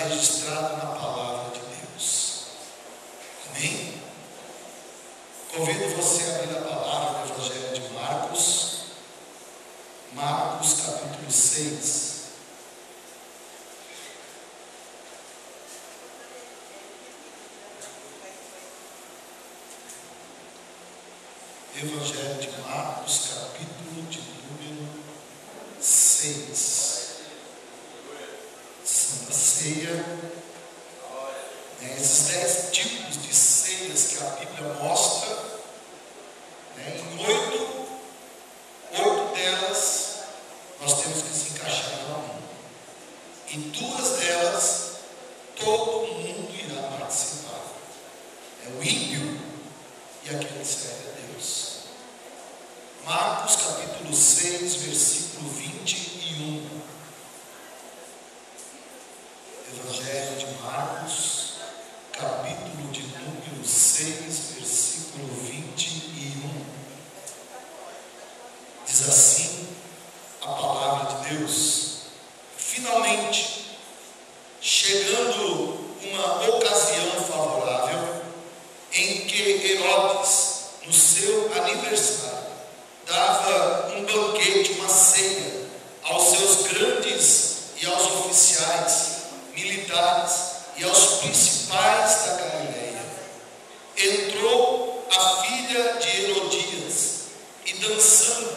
registrado na palavra de Deus. Amém? Convido você a abrir a palavra do Evangelho de Marcos, Marcos capítulo 6. Evangelho de Marcos, capítulo de número 6. Santa Ceia. Esses 10 tipos de ceias que a Bíblia mostra, em 8 delas nós temos que se encaixar em uma. Em 2 delas todo mundo irá participar. É o ímpio e aquele que serve a Deus. Marcos capítulo 6, versículo 21. Evangelho de Marcos, capítulo de número 6, versículo 21. Diz assim a palavra de Deus: finalmente, chegando uma ocasião favorável, em que Herodes, no seu aniversário, dava um banquete, uma ceia, aos seus grandes e aos oficiais, militares e aos principais da Galileia, entrou a filha de Herodias e, dançando,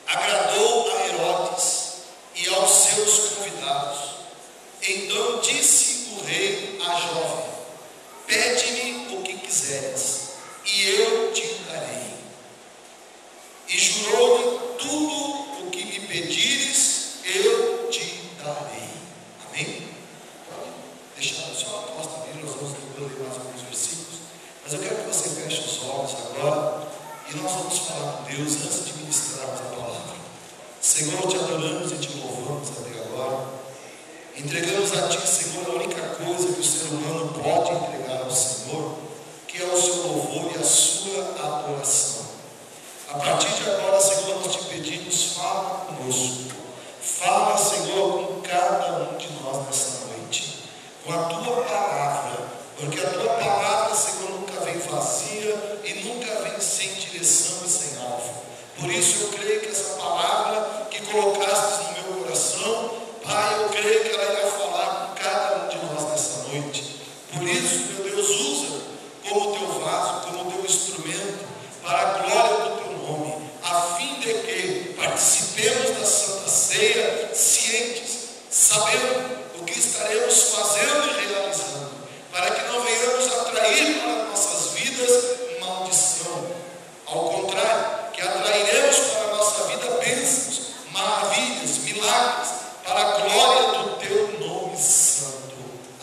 agradou a Herodes e aos seus convidados. Então disse o rei à jovem: pede-me o que quiseres, e eu te darei. E jurou-lhe: tudo o que me pedires, eu te darei. Amém? Pode deixar a sua aposta ali, nós vamos ler mais alguns versículos, mas eu quero que você feche os olhos agora e nós vamos falar com Deus antes de ministrarmos a palavra. Senhor, te adoramos e te louvamos até agora. Entregamos a Ti, Senhor, a única coisa que o ser humano pode entregar ao Senhor, que é o seu louvor e a sua adoração. A partir de agora, Senhor, nós te pedimos, fala conosco. Fala, Senhor, com cada um de nós nessa noite, com a Tua palavra, porque a Tua palavra, Senhor, nunca vem vazia e nunca vem sem direção e sem alvo. Por isso eu creio que essa palavra que colocaste no meu coração, Pai, eu creio que ela irá falar com cada um de nós nessa noite. Por isso, meu Deus, usa como Teu vaso, como Teu instrumento, para a glória do Teu nome, a fim de que participemos da Santa Ceia cientes, sabendo o que estaremos fazendo e realizando, para que não venhamos atrair para nossas vidas maldição. Ao contrário, que atrairemos para a nossa vida bênçãos, maravilhas, milagres, para a glória do Teu nome santo.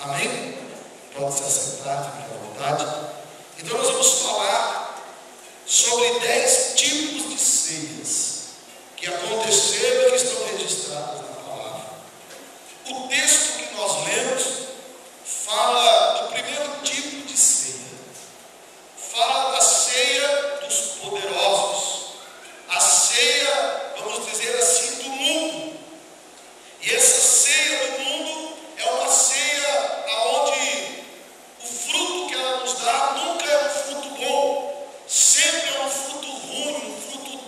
Amém? Pode se assentar, fique à vontade. Então nós vamos falar sobre 10 tipos de ceias que aconteceram e que estão registradas na palavra. O texto que nós lemos fala do primeiro tipo de ceia. Fala da ceia dos poderosos, a ceia, vamos dizer assim, do mundo. E essa ceia do mundo é uma ceia onde o fruto que ela nos dá nunca é um fruto bom, sempre é um fruto ruim, um fruto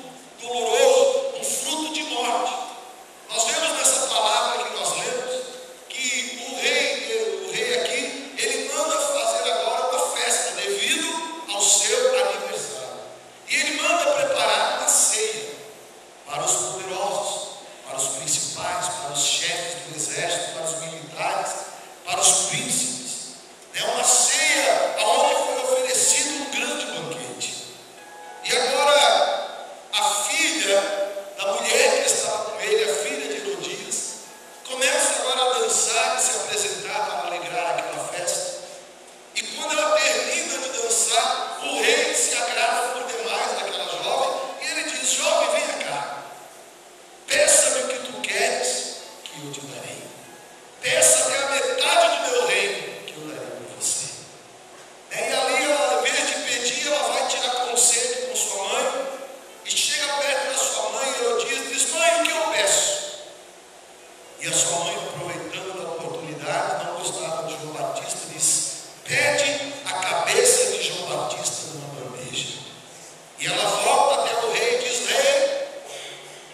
doloroso, um fruto de morte. Nós vemos nessa palavra que nós lemos que gostava de João Batista, disse: pede a cabeça de João Batista numa bandeja. E ela volta até o rei e diz: rei,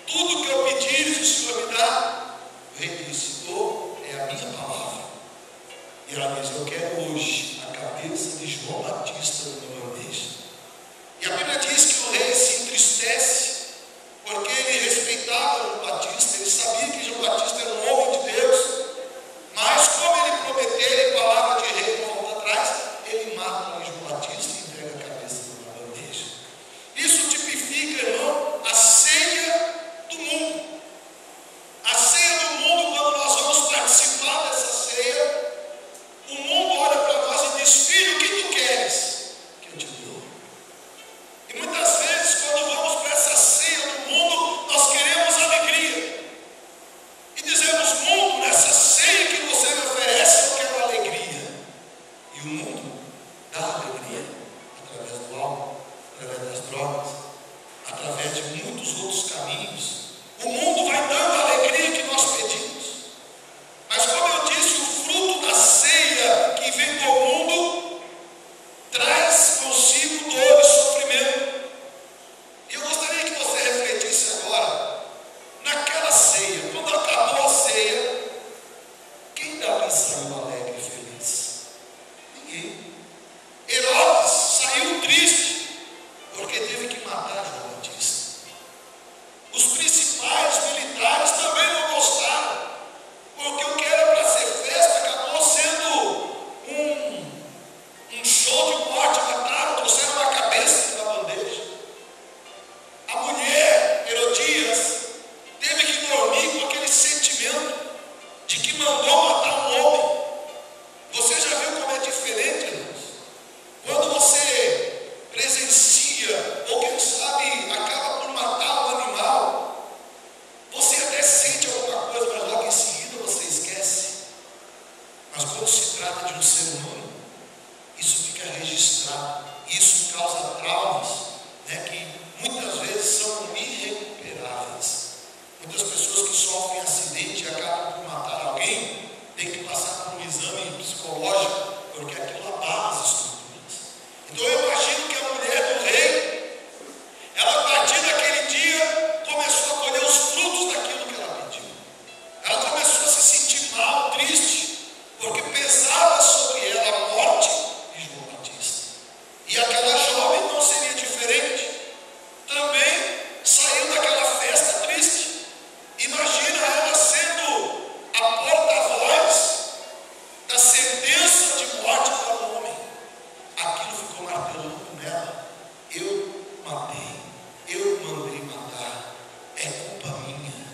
tudo que eu pedir, o Senhor me dá. O rei disse: é a minha palavra. E ela diz: eu quero hoje a cabeça de João Batista numa bandeja. E a Bíblia diz que o rei se entristece, porque ele respeitava João Batista, ele sabia que João Batista era um homem de Deus, mas como ele prometeu em palavra de rei não volta atrás, ele mata João Batista e entrega a cabeça numa bandeja. Isso tipifica, irmão, a ceia do mundo. A ceia do mundo, quando nós vamos participar dessa ceia, o mundo olha para nós e diz: filho, o que tu queres que eu te dou? E muitas vezes, quando vamos para essa ceia do mundo, nós queremos alegria. E dizemos: mundo, nessa ceia que você me oferece, eu quero alegria. E o mundo dá alegria através do álcool, através das drogas, através de muitos outros caminhos. O mundo vai dando a alegria que nós pedimos. Mas como eu disse, o fruto da ceia que vem do mundo traz consigo dor e sofrimento. E eu gostaria que você refletisse agora naquela ceia. Quando acabou a ceia, quem dali saiu alegre e feliz? Ninguém. Herodes saiu triste porque teve que matar João Batista. Os principais militares também não gostaram, porque o que era para ser festa acabou sendo um show de morte. Mataram, trouxeram uma cabeça na bandeja. A mulher, Herodias, teve que dormir com aquele sentimento de que mandou matar um homem. Você já viu como é diferente, irmãos? Quando você presencia, ou quem sabe acaba por matar um animal, você até sente alguma coisa, mas logo em seguida você esquece. Mas quando se trata de um ser humano, isso fica registrado. Isso causa traumas, né, que muitas vezes são irrecuperáveis. Muitas pessoas que sofrem acidente e acabam por matar alguém, têm que passar por um exame psicológico, porque aquilo abala as estruturas. Então eu imagino que a mulher do rei, ela a partir daquele dia começou a colher os frutos daquilo que ela pediu. Ela começou a se sentir mal, triste, porque pesava sobre ela a morte de João Batista. E aquela jovem não seria diferente. Também saiu daquela festa triste. Imagina ela sendo a porta-voz da sentença de morte para o homem. Aquilo ficou martelando nela. Eu matei, eu mandei matar, é culpa minha.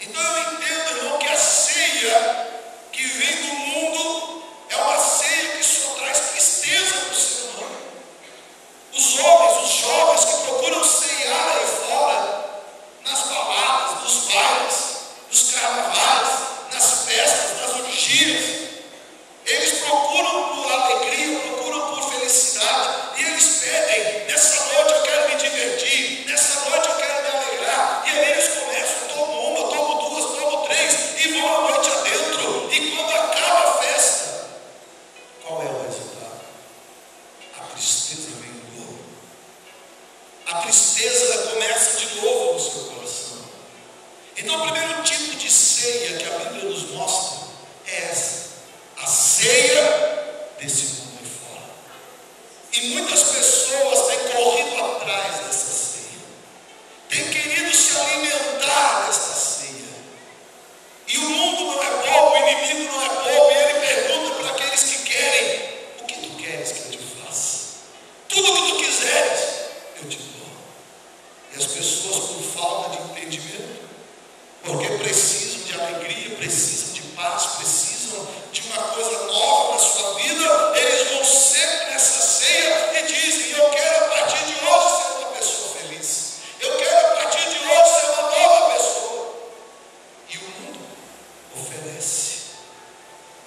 Então eu entendo, irmão, que a ceia que vem do mundo é uma ceia que só traz tristeza para o ser humano. Os homens, os jovens que procuram ceiar aí fora, nas baladas, nos bailes, nos carnavais, nas festas, nas orgias, eles procuram por alegria, procuram por felicidade, e eles pedem: nessa noite eu quero me divertir, nessa noite eu quero me alegrar. E aí eles começam: tomo uma, tomo duas, tomo três, e vão a noite adentro. E quando acaba a festa, qual é o resultado? A tristeza vem de novo. A tristeza começa de novo no seu coração. Então o primeiro tipo de ceia que a Bíblia nos mostra é essa: a ceia desse mundo aí fora. E muitas pessoas têm corrido atrás dessa ceia, têm querido se alimentar dessa ceia. E o mundo não é bobo, o inimigo não é bobo, e ele pergunta para aqueles que querem: o que tu queres que eu te faça? Tudo o que tu quiseres, eu te dou. E as pessoas, por falta de entendimento, porque precisam de alegria, precisam de paz, precisam de uma coisa nova na sua vida, eles vão sempre nessa ceia e dizem: eu quero a partir de hoje ser uma pessoa feliz, eu quero a partir de hoje ser uma nova pessoa. E o mundo oferece,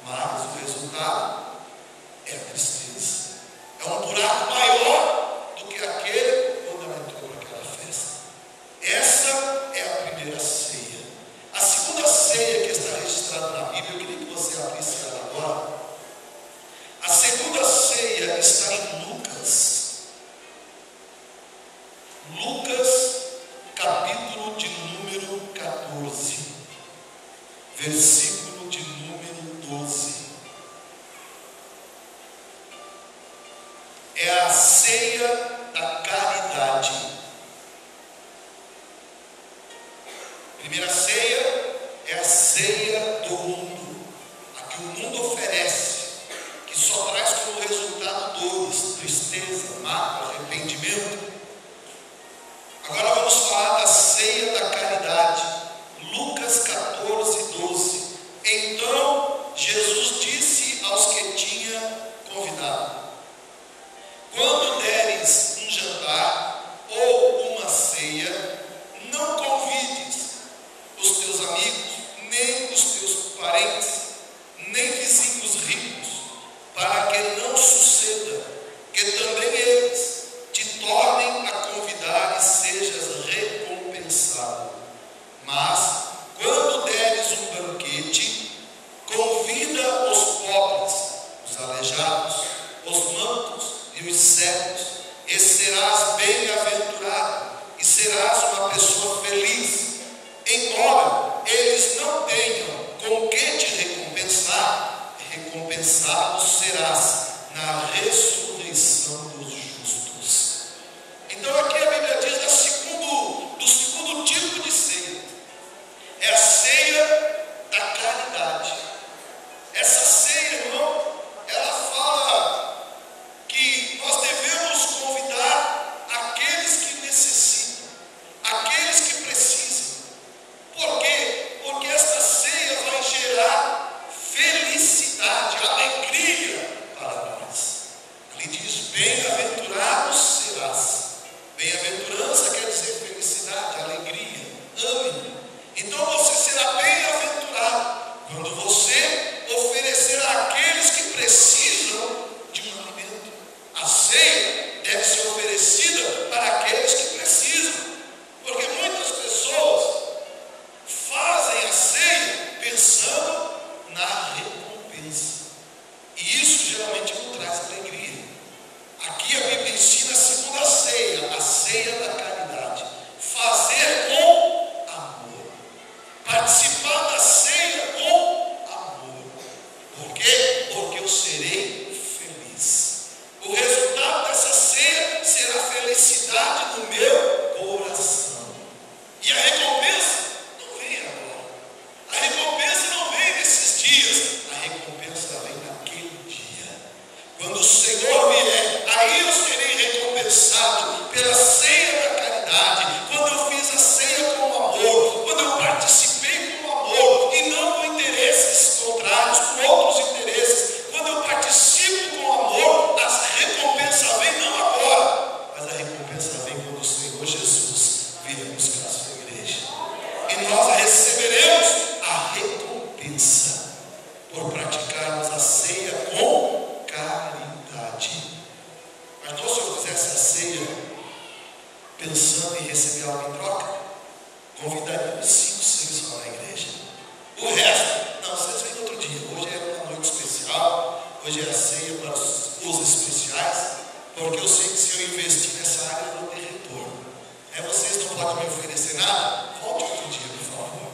mas o resultado é a tristeza. É um buraco maior do que aquele quando ela entrou naquela festa. Essa é a primeira ceia. A segunda ceia que está registrada na Bíblia, eu queria que você abrisse ela agora, é a ceia da caridade. A primeira ceia é a ceia do mundo, a que o mundo oferece, que só traz como resultado dores, tristeza, mágoa, arrependimento. Agora vamos falar da ceia da caridade. Lucas 14:12. Então Jesus disse aos que tinha convidado: quando deres um jantar ou uma ceia, não convides os teus amigos, nem os teus parentes, nem vizinhos ricos, para que não suceda que também eles te tornem a convidar e sejas recompensado. Mas, quando deres um banquete, convida os pobres, os aleijados, os mancos e os cegos, e serás bem-aventurado, e serás uma pessoa feliz. Embora eles não tenham com que te recompensar, recompensado serás na ressurreição dos justos. Então aqui a Bíblia diz do segundo tipo de ceia. É a ceia da caridade. Essa ceia, irmão, ela fala que nós devemos convidar aqueles que necessitam, aqueles que precisam. Por quê? Porque esta ceia vai gerar felicidade, alegria para nós. Ali diz: bem-aventurado serás. Bem-aventurança quer dizer felicidade, alegria, ânimo. Então você será bem-aventurado quando você oferecer àqueles que precisam de um alimento. A ceia deve ser oferecida para aqueles que precisam, porque muitas pessoas fazem a ceia pensando na recompensa, e isso geralmente não traz alegria. Aqui a Bíblia ensina a segunda ceia, a ceia da caridade: fazer com amor, participar da ceia com amor. Por quê? Porque eu serei feliz. O resultado dessa ceia será felicidade no meu coração. E a recompensa não vem agora. A recompensa não vem nesses dias. A recompensa vem naquele dia. Quando o Senhor vier, aí eu serei recompensado pela ceia da caridade. Quando eu fiz a ceia com amor, quando eu participei com amor e não com interesses contrários, com outros interesses. Quando eu participo com amor, a recompensa vem não agora, mas a recompensa vem quando o Senhor Jesus vir buscar a sua igreja. E nós receberemos a recompensa por praticarmos a ceia com caridade. Mas não, se eu fizesse a ceia pensando em receber algo em troca, convidaria uns 5, 6 só na igreja. O resto, não, vocês vêm outro dia. Hoje é uma noite especial, hoje é a ceia para os especiais, porque eu sei que se eu investir nessa área eu vou ter retorno. Vocês não podem me oferecer nada? Volte outro dia, por favor.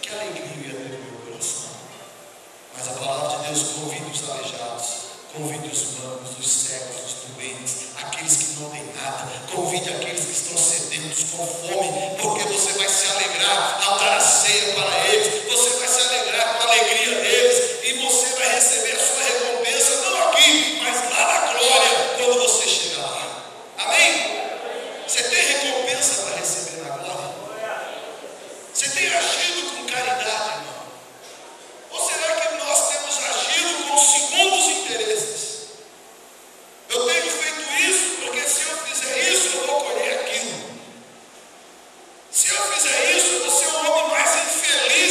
Que alegria eu ia ter no meu coração. Mas a palavra de Deus convida os aleijados, convide os mancos, os cegos, os doentes, aqueles que não têm nada. Convide aqueles que estão sedentos, com fome, porque você vai se alegrar ao dar a ceia para eles. Você vai se alegrar com a alegria deles, e você vai receber a sua recompensa, não aqui, mas lá na glória, quando você chegar lá. Amém? Você tem recompensa para receber na glória? Você tem agido com caridade, irmão? Ou será que nós temos agido com segundos interesses? Eu tenho feito isso porque se eu fizer isso, eu vou colher aquilo. Se eu fizer isso, eu vou ser o homem mais infeliz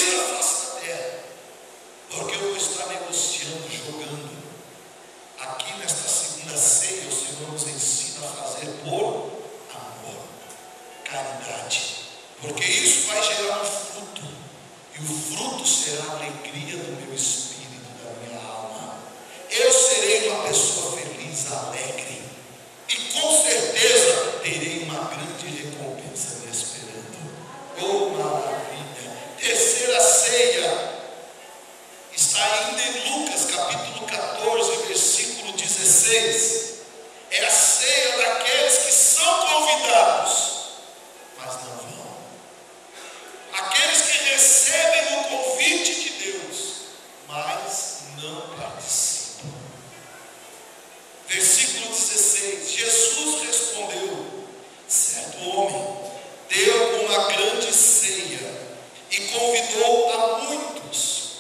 não participam. Versículo 16: Jesus respondeu: certo homem deu uma grande ceia e convidou a muitos.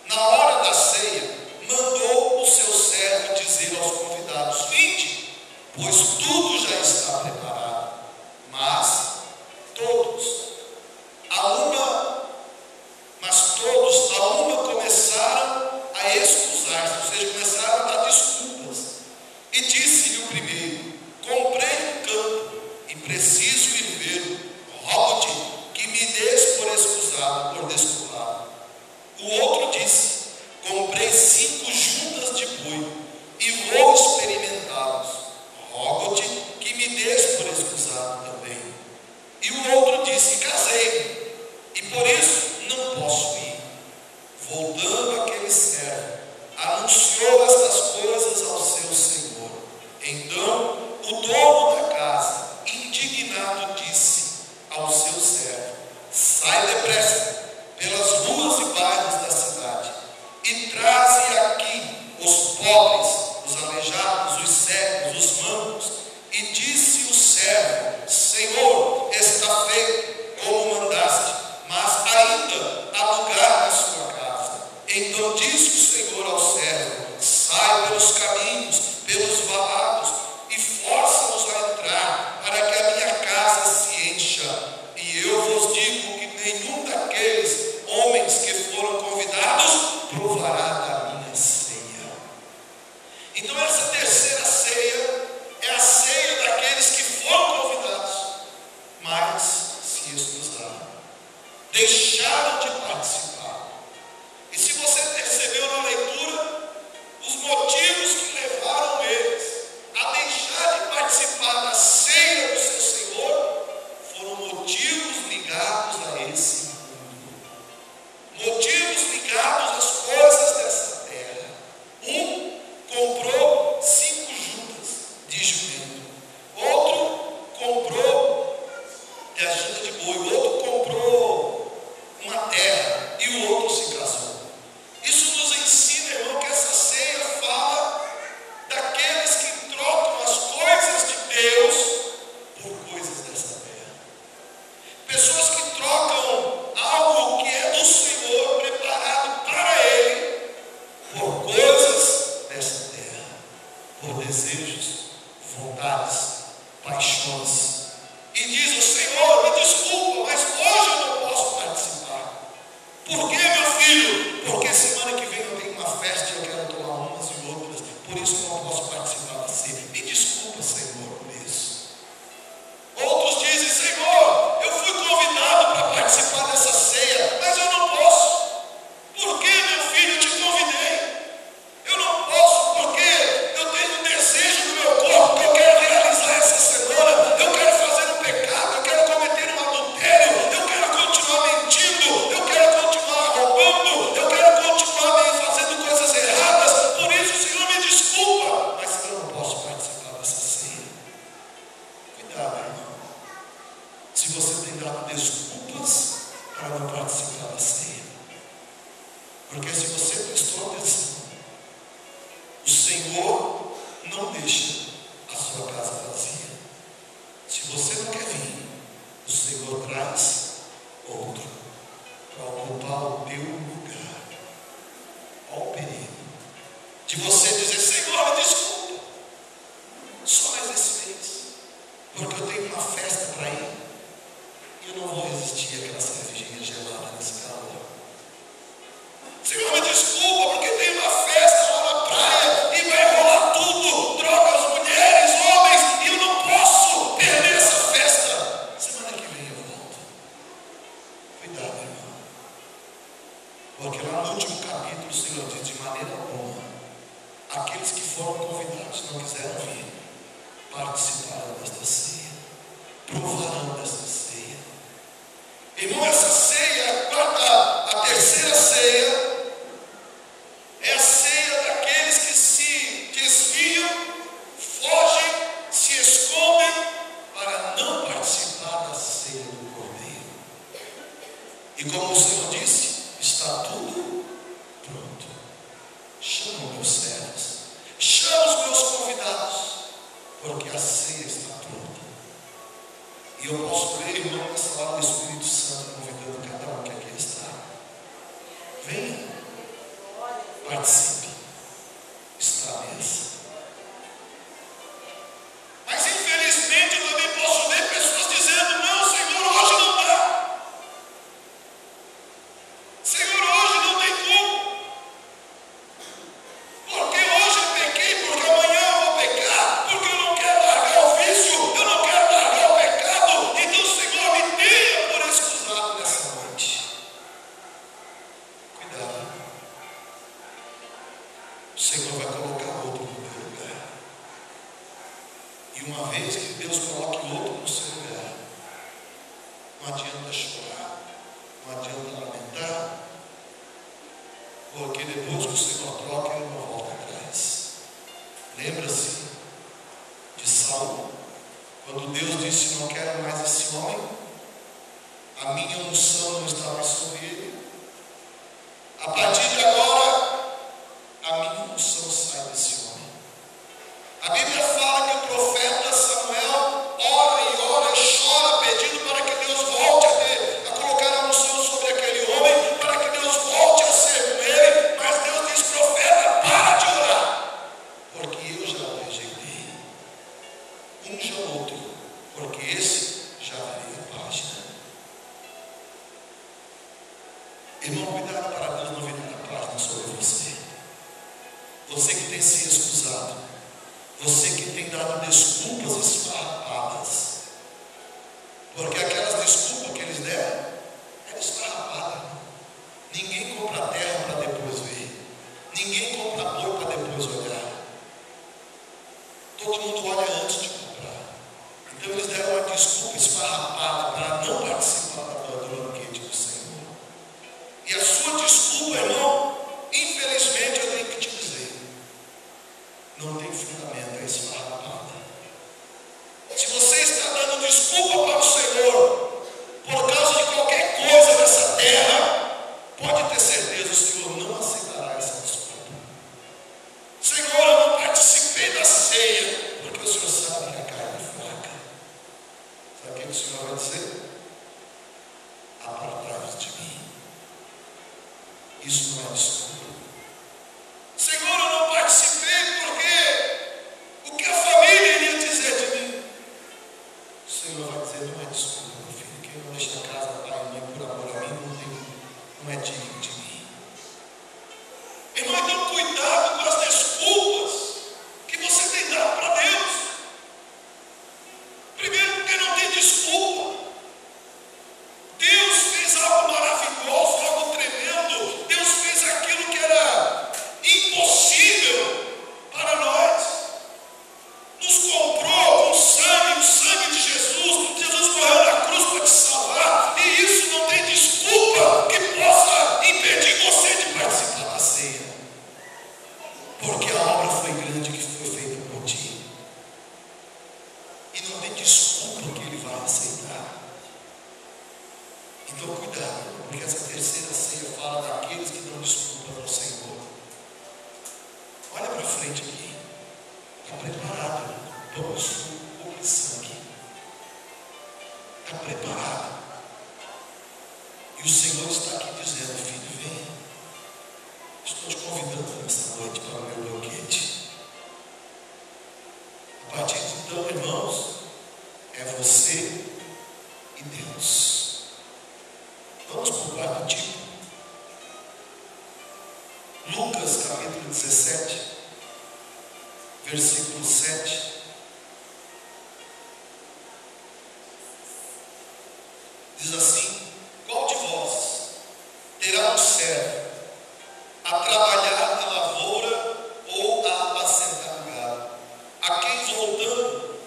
Na hora da ceia, mandou o seu servo dizer aos convidados: vinde, pois tudo já está preparado. Mas todos a uma começaram a excusar-se, ou seja, começaram a dar desculpas. E disse-lhe o primeiro: comprei um campo e preciso ir vê-lo. Rogo-te que me des por escusado, por desculpado. O outro disse: comprei 5 juntas de boi e vou experimentá-los. Rogo-te que me des por escusado também. E o outro disse: casei e por isso não posso ir. Voltando aquele servo, anunciou estas coisas ao seu senhor. Então o dono da casa, indignado, disse ao seu servo: sai depressa pelas ruas e bairros da cidade e traze aqui os pobres, os aleijados, os cegos, os mancos. E disse o servo: Senhor, está feito como mandaste, mas ainda há lugar na sua casa. Então disse o Senhor ao servo: sai pelos caminhos, pelos valados, e força-os a entrar, para que a minha casa se encha. E eu vos digo que nenhum daqueles homens que foram convidados provará da minha ceia. Então essa terceira ceia é a ceia daqueles que foram convidados, mas se excusaram, deixaram de participar. E se você percebeu na leitura, os motivos que levaram eles a deixar de participar da ceia do seu Senhor foram motivos ligados a esse mundo, motivos ligados às coisas dessa terra. Um comprou 5 juntas de jumento, outro comprou a junta de boi, outro comprou uma terra e o outro se casou. Isso nos ensina, irmão, que essa ceia fala daqueles que trocam as coisas de Deus por coisas dessa terra. Pessoas que trocam algo que é do Senhor, preparado para Ele, por coisas dessa terra, por desejos, vontades, paixões. E diz o Senhor: me desculpa, mas hoje eu não posso participar. Por quê, meu filho? Porque semana que vem eu tenho uma festa e eu quero tomar umas e outras, por isso eu não posso participar da ceia. Me desculpa, Senhor, por isso. Outros dizem: Senhor, eu fui convidado para participar dessa ceia, mas eu não posso. Por quê, meu filho? Eu te convidei. Eu não posso porque eu tenho um desejo no meu corpo que eu quero realizar essa semana. Eu quero fazer um pecado, eu quero cometer um adultério, eu quero continuar mentindo, eu quero continuar roubando, eu quero continuar fazendo coisas erradas. Por isso, Senhor, me desculpa, mas eu não posso participar dessa ceia. Cuidado, irmão. Se você tem dado desculpas para não participar da ceia, porque se você prestou atenção, o Senhor não deixa a sua casa vazia. Se você não quer vir, o Senhor traz outro para ocupar o teu lugar. Olha o perigo de você dizer: Senhor, me desculpa, só mais esse mês, porque eu tenho uma festa para ir e eu não vou resistir àquela cervejinha gelada nesse calor. Senhor, me desculpa, porque tem uma festa lá na praia e vai rolar tudo, drogas, mulheres, homens, e eu não posso perder essa festa. Semana que vem eu volto. Cuidado, irmão, porque lá no último capítulo o Senhor diz: de maneira alguma aqueles que foram convidados não quiseram vir, participarão desta ceia, provarão desta ceia. Irmão, essa ceia, a terceira ceia, é a ceia daqueles que se desviam, fogem, se escondem para não participar da ceia do Cordeiro. E como o Senhor disse, está tudo pronto. chama meus servos, chama os meus convidados, porque a ceia está pronta. E eu posso ver, irmão, nessa hora do Espírito Santo convidando cada um que aqui está. Venha, participe, está à mesa. Mas infelizmente eu também posso ver pessoas dizendo: não, Senhor, hoje não dá. Senhor, hoje não tem como. Porque hoje eu pequei, porque amanhã eu vou pecar, porque eu não quero largar o vício, eu não quero largar o pecado. Então, Senhor, me tenha por excusado nessa noite. Cuidado. O Senhor vai colocar outro no teu lugar. E uma vez que Deus coloque outro no seu lugar, não adianta chorar, não adianta lamentar, porque depois que o Senhor troca, ele não volta atrás. Lembra-se de Saul, quando Deus disse: não quero mais esse homem, a minha unção não está mais sobre ele. A partir de agora, a minha unção sai desse homem. A Bíblia fala que o profeta Samuel ora e ora e chora, pedindo para que Deus volte a colocar a unção sobre aquele homem, para que Deus volte a ser com ele. Mas Deus diz: profeta, para de orar, porque eu já o rejeitei. Unja outro, porque esse já virei a página. Irmão, cuidado para Deus não virar a página sobre você. Você que tem se excusado, você que tem dado desculpas esfarrapadas, porque aquelas desculpas que eles deram eram esfarrapadas. Ninguém compra terra para depois ver, ninguém compra boi para depois olhar. Todo mundo olha antes de comprar. Então eles deram uma desculpa esfarrapada para não participar do banquete do Senhor. E a sua desculpa, irmão, infelizmente eu tenho que te dizer, não tem fundamento, é esfarrapada. Se você está dando desculpa para o Senhor por causa de qualquer coisa nessa terra, pode ter certeza, o Senhor não aceitará essa desculpa. Senhor, eu não participei da ceia, porque o Senhor sabe que a carne é fraca. Sabe o que o Senhor vai dizer? Apartai-vos de mim. Isso não é desculpa. Senhor, eu não participei porque o que a família iria dizer de mim? O Senhor vai dizer: não é desculpa, meu filho. Quem não deixa a casa, pai e mãe, por amor a mim, não é digno de mim. Irmão, então cuidado com as desculpas que você tem dado para Deus. Primeiro, porque não tem desculpa. Deus fez algo maravilhoso, algo tremendo. Deus fez aquilo que era impossível para nós. Nos comprou com sangue, o sangue de Jesus. Jesus morreu na cruz para te salvar. E isso não tem desculpa que possa impedir você de participar da ceia. Porque a obra foi grande que foi feita por ti. E não tem desculpa que ele vai aceitar. Então cuidado, porque essa terceira ceia fala daqueles que dão desculpas ao Senhor. Olha para frente aqui. Está preparado? Pão, suco, corpo e sangue. Está preparado? E o Senhor está aqui dizendo: filho, venha. Estou te convidando nessa noite para o meu banquete. A partir de então, irmãos, é você e Deus. Vamos para o quarto tipo. Lucas capítulo 17, versículo 7. Diz assim: qual de vós terá um servo a trabalhar na lavoura ou a apacentar o gado, a quem voltando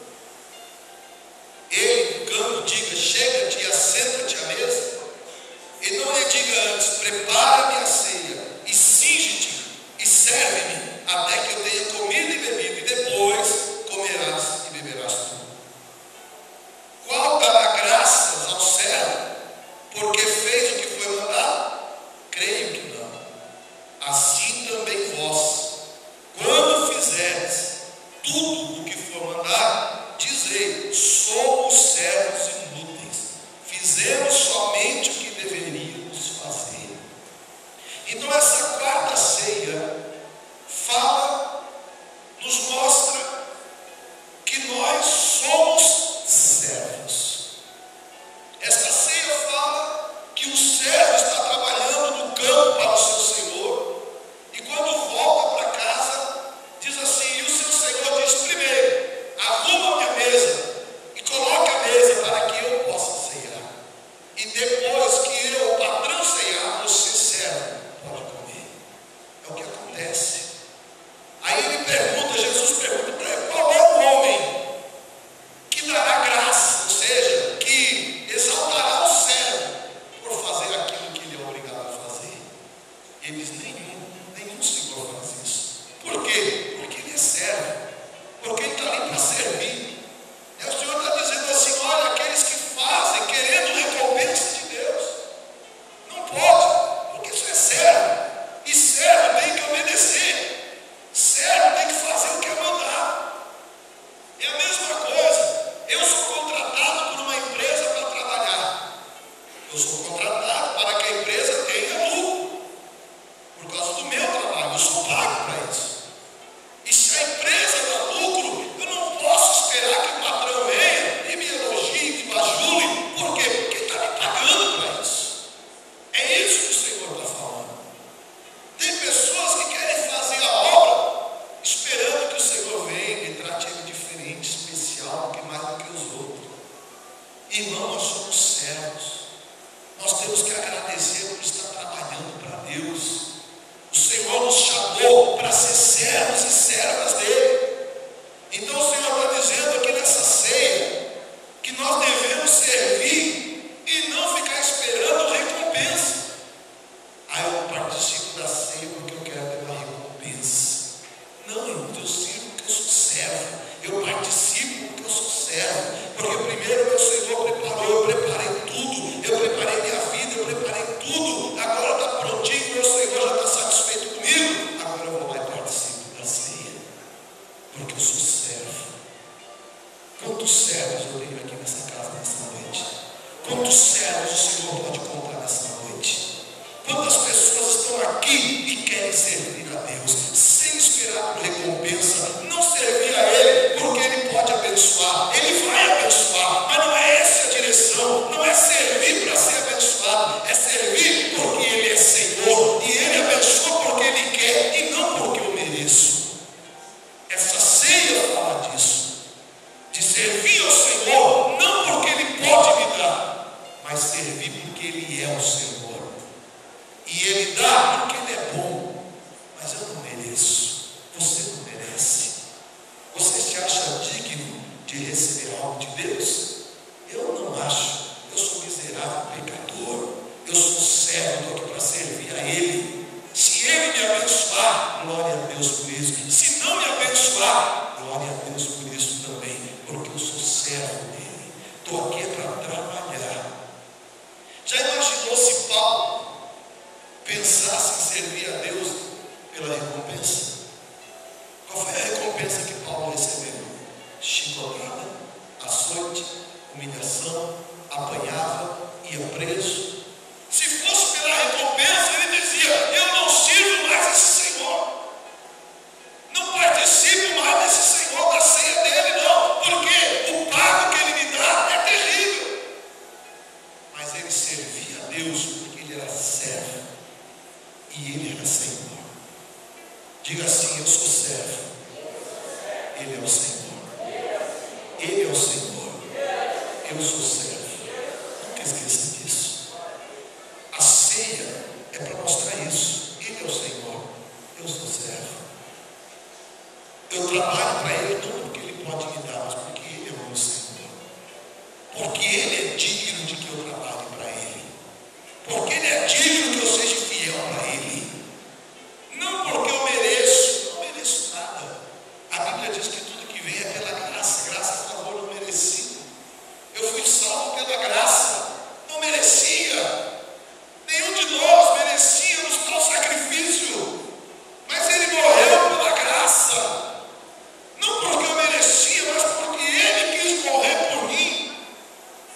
ele no campo diga: chega-te e assenta-te à mesa? E não lhe diga antes: prepara-me a ceia, e cinge-te, e serve-me, até que eu tenha comido e bebido, e depois por isso. Se não me abençoar, glória a Deus por isso também, porque eu sou servo dele. Estou aqui para trabalhar. Já imaginou se Paulo pensasse em servir a Deus pela recompensa? Qual foi a recompensa que Paulo recebeu? Chicotada, açoite, humilhação, apanhava, ia preso. Se fosse pela recompensa, ele dizia: eu não sirvo mais esse Senhor, não participo mais desse Senhor, da ceia dele, não, porque o pago que ele me dá é terrível. Mas ele servia a Deus porque ele era servo e ele era Senhor. Diga assim: eu sou servo, ele é o Senhor. Ele é o Senhor, eu sou servo. Nunca esqueça disso. A ceia é para mostrar isso. Ele é o Senhor, eu sou servo. Eu trabalho para Ele não porque Ele pode me dar, mas porque Ele é o meu Senhor. Porque Ele é digno de que eu trabalhe para Ele. Porque Ele é digno que eu seja fiel para Ele. Não porque eu mereço, não mereço nada. A Bíblia diz que tudo que vem é pela graça, graça a favor não merecido. Eu fui salvo pela graça, não merecia. Nenhum de nós merecíamos tal sacrifício, mas Ele morreu pela graça. Não porque eu merecia, mas porque Ele quis morrer por mim.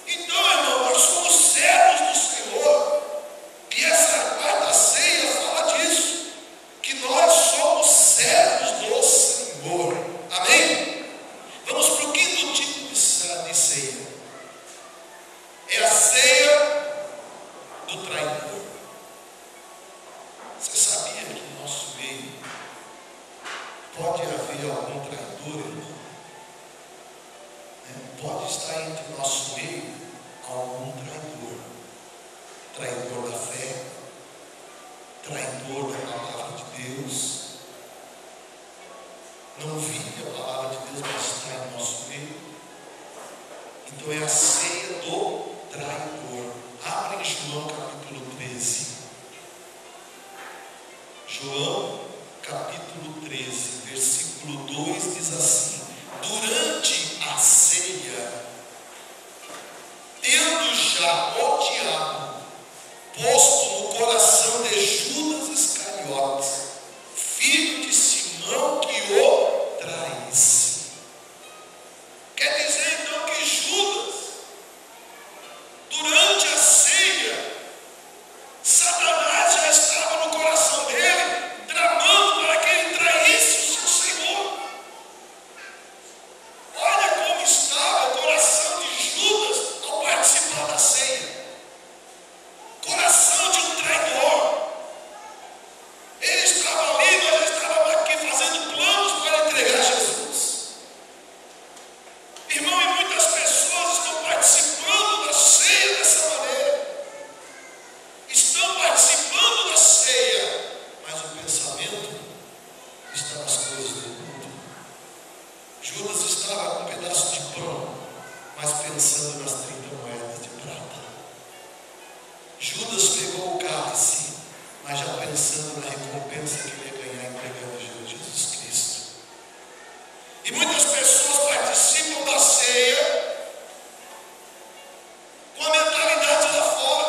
Então, irmão, nós somos servos do Senhor. E essa quarta ceia fala disso, que nós somos servos do Senhor. Amém? Vamos para o quinto tipo de ceia. É a ceia do traidor. Você sabia que no nosso meio pode haver algum traidor, irmão? Pode estar entre o nosso meio algum traidor. Traidor da fé, traidor da palavra de Deus. Não vive a palavra de Deus, mas está em nosso meio. Então é a ceia do traidor. Abre em João capítulo 13. João capítulo 13, versículo 2 diz assim: durante a ceia, tendo já o diabo posto no coração de Judas Iscariotes, filho de Simão, que o traísse. Quer dizer então que Judas, durante a ceia, Satanás já estava no coração dele, tramando para que ele traísse o seu Senhor. Olha como estava o coração de Judas ao participar da ceia. Coração de um traidor. Ele estava ali, mas ele estava aqui fazendo planos para entregar Jesus. Irmão, e muitas pessoas estão participando da ceia dessa maneira. Estão participando da ceia, mas o pensamento está nas coisas do mundo. Judas estava com um pedaço de pão, mas pensando nas 30 moedas de prata. Judas pegou o cálice, mas já pensando na recompensa que ele ia ganhar entregando Jesus Cristo. E muitas pessoas participam da ceia com a mentalidade lá fora,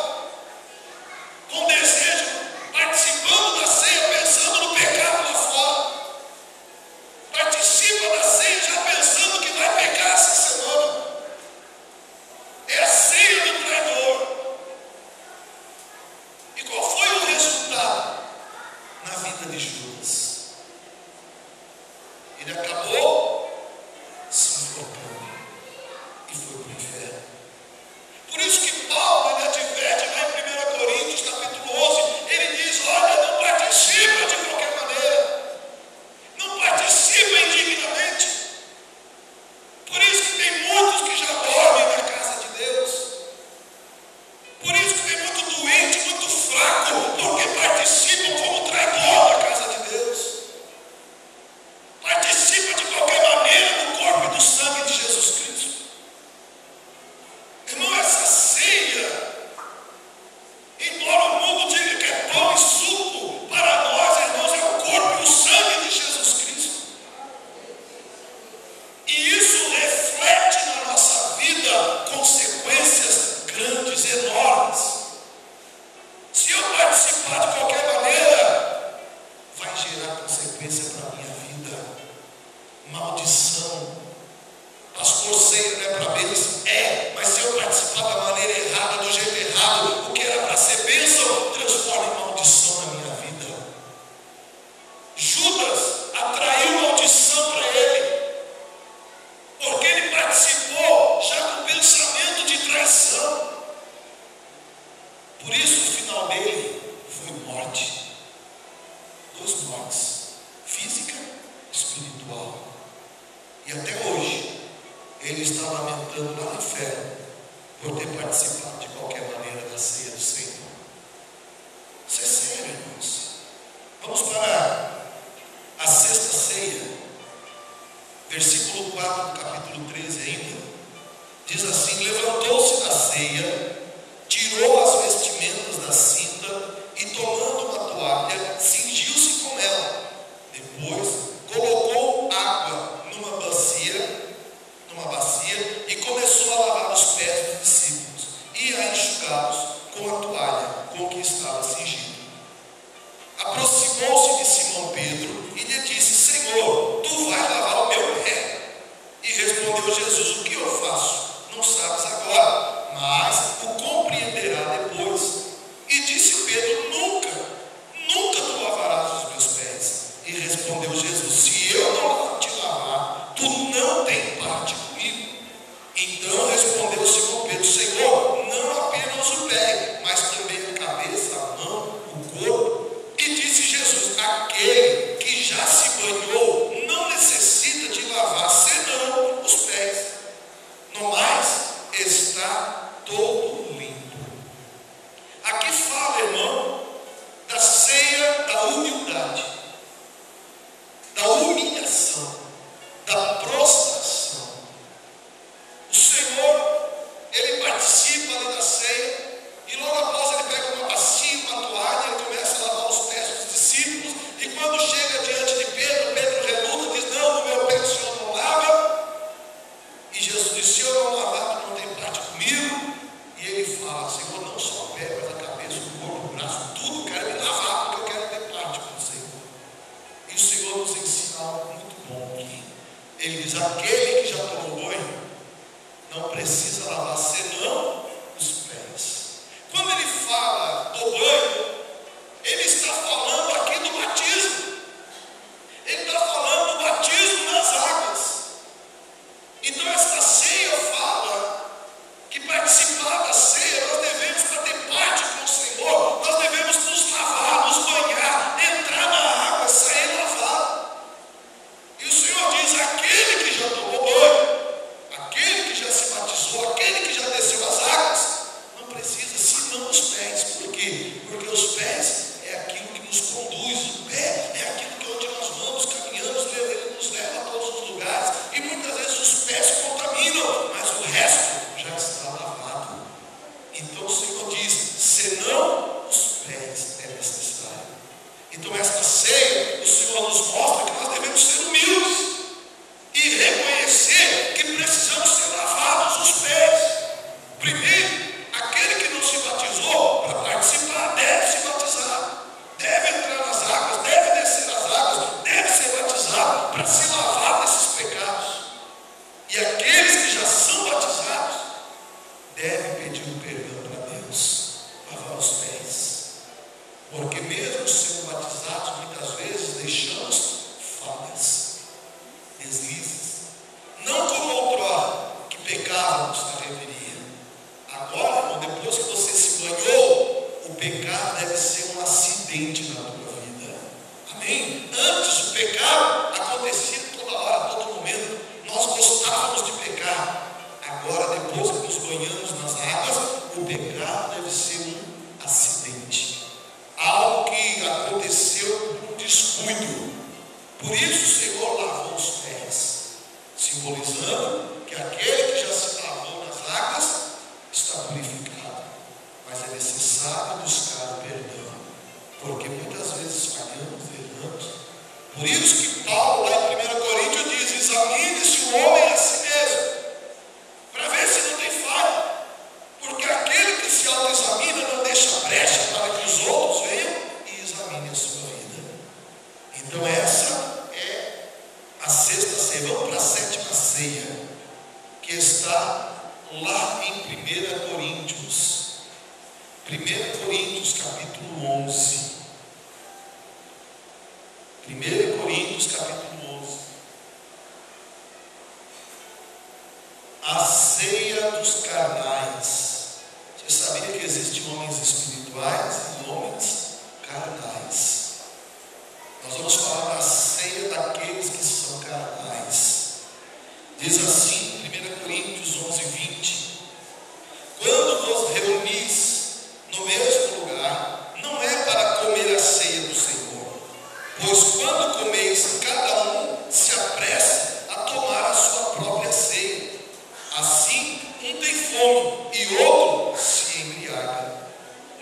com desejo, participando da ceia pensando no pecado lá fora. Participa da ceia já pensando que vai pecar essa semana. É a ceia do traidor. E qual foi o resultado na vida de Judas? Ele acabou se enforcando e foi para o inferno. Por isso que Paulo, ele adverte lá em 1 Coríntios capítulo 11, ele diz: olha, não participa de qualquer maneira, não participa indignamente. Por isso que tem muitos que já dormem na casa de Deus. Por isso que tem muito doente, muito fraco, porque participam como traidor da casa de Deus. Participa de qualquer vida. Maldição. Pastor, ceia não é para bênção? É, mas se eu participar da maneira errada, do jeito errado, o que era para ser bênção, transforma em maldição na minha vida. Judas atraiu maldição para ele, porque ele participou já do pensamento de traição. Por isso o final dele foi morte. 2 mortes, física e espiritual. E até hoje ele está lamentando lá no inferno por ter participado de qualquer maneira da ceia do Senhor. Isso é sério, irmãos. Vamos para a sexta ceia, versículo 4 do capítulo 13 ainda. Diz assim: levantou-se da ceia, tirou as vestimentas da cinta e, tomando uma toalha, cingiu-se com ela. Depois colocou água numa bacia e começou a lavar os pés dos discípulos e a enxugá-los com a toalha com que estava cingido. Aproximou-se de Simão Pedro e lhe disse: Senhor, tu vais lavar o meu pé? E respondeu Jesus: o que eu faço não sabes agora, mas o compreenderá depois. E disse Pedro: nunca tu lavarás os meus pés. E respondeu Jesus: se eu não te lavar, tu não tens parte comigo. Então respondeu Simão Pedro: Senhor, não apenas o pé, mas também a cabeça, a mão, o corpo. E disse Jesus: aquele que já se banhou não necessita de lavar senão os pés, no mais está todo limpo. Aqui fala, irmão, da ceia da humildade, da humilhação, da prostração. O Senhor, ele participa ali da ceia e logo após ele pega uma bacia, uma toalha, ele começa a lavar os pés dos discípulos, e quando chega diante de Pedro, Pedro reluta, diz: não, no meu pé o Senhor não lava. E Jesus diz: se eu não lavar, tu não tem parte comigo. E ele fala: Senhor, não só o pé, mas a cabeça, o corpo, o braço, tudo, quero me lavar, porque eu quero ter parte com o Senhor. E o Senhor nos ensina algo muito bom aqui. Ele diz: aquele que já tomou banho não precisa lavar senão os pés. Quando ele fala do banho, ele está falando aqui do batismo. Ele está falando do batismo nas águas. Então esta ceia fala que participar da ceia, nós devemos, para ter parte com o Senhor, nós devemos nos lavar, nos banhar, entrar na água, sair lavado. E o Senhor diz: aquele que já tomou banho, aquele que já se batizou, aquele que já desceu as águas, não precisa senão os pés. Por quê? Porque os pés é aquilo que nos conduz. O pé é aquilo que onde nós vamos, caminhamos, ele nos leva a todos os lugares. E muitas vezes os pés contaminam, mas o resto já está lavado. Então o Senhor diz: senão os pés é necessário. Então esta ceia, o Senhor nos mostra que nós devemos ser humildes e reconhecer que precisamos ser lavados os pés. Primeiro, aquele que não se batizou, para participar, deve se batizar, deve entrar nas águas, deve descer as águas, deve ser batizado para se lavar desses pecados. E aqueles que já são batizados devem pedir o perdão para Deus, lavar os pés. Porque mesmo sendo batizados, muitas vezes deixamos falhas, deslizes. Não como outrora, que pecávamos na reveria. Agora, irmão, depois que você se banhou, o pecado deve ser um acidente na tua vida. Amém? Antes o pecado acontecia toda hora, a todo momento. Nós gostávamos de pecar. Agora, depois que nos banhamos nas águas, o pecado deve ser um acidente. Algo que aconteceu por descuido. Por isso o Senhor lavou os pés, simbolizando que aquele que já se lavou nas águas está purificado. Mas é necessário buscar o perdão, porque muitas vezes falhamos, erramos. Por isso que Paulo, lá em 1 Coríntios, diz: examine-se o homem a si mesmo, para ver se não tem falha. Porque aquele que se autoexamina não deixa brecha para que os outros venham e examinem a sua vida. Então essa é ceia, que está lá em 1 Coríntios. 1 Coríntios capítulo 11. 1 Coríntios capítulo 11. A ceia dos carnais. Você sabia que existem homens espirituais e homens carnais? Nós vamos falar da ceia daqueles que são carnais. Diz assim, 1 Coríntios 11, 20: quando vos reunis no mesmo lugar, não é para comer a ceia do Senhor, pois quando comeis, cada um se apressa a tomar a sua própria ceia. Assim, um tem fome e outro se embriaga.